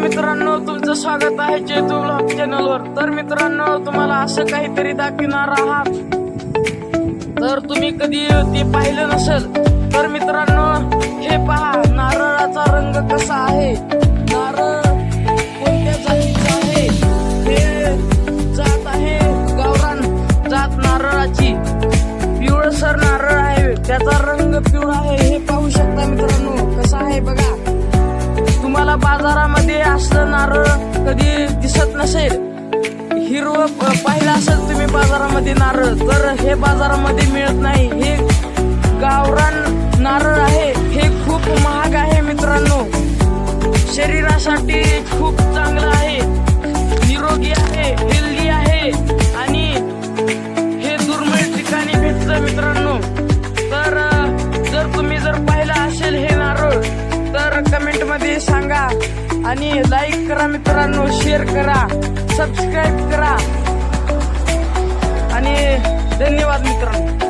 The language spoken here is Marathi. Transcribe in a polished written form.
मित्रांनो, तुमचं स्वागत आहे चेतू ब्लॉग चॅनलवर। तर मित्रांनो, तुम्हाला असं काहीतरी दाखवणार आहात, तर तुम्ही कधी ते पाहिलं नसेल तर मित्रांनो हे पहा, नारळाचा रंग कसा आहे, नारळ कोणत्या जातीचा आहे, हे जात आहे गावरान जात नारळाची, पिवळसर नारळ आहे, त्याचा रंग पिवळा आहे, हे पाहू शकता मित्रांनो कसा आहे बघा। तुम्हाला बाजारामध्ये असलं नारळ कधी दिसत नसेल, हिरवं पाहिलं असेल तुम्ही बाजारामध्ये नारळ, तर हे बाजारामध्ये मिळत नाही, हे गावरान नारळ आहे, हे खूप महाग आहे मित्रांनो, शरीरासाठी खूप चांगलं आहे, निरोगी आहे, हेल्दी आहे आणि हे दुर्मिळ ठिकाणी भेटतं मित्रांनो। तर जर तुम्ही पाहिलं असेल हे नारळ तर कमेंट मध्ये सांगा आणि लाईक करा मित्रांनो, शेअर करा, सबस्क्राईब करा आणि धन्यवाद मित्रांनो।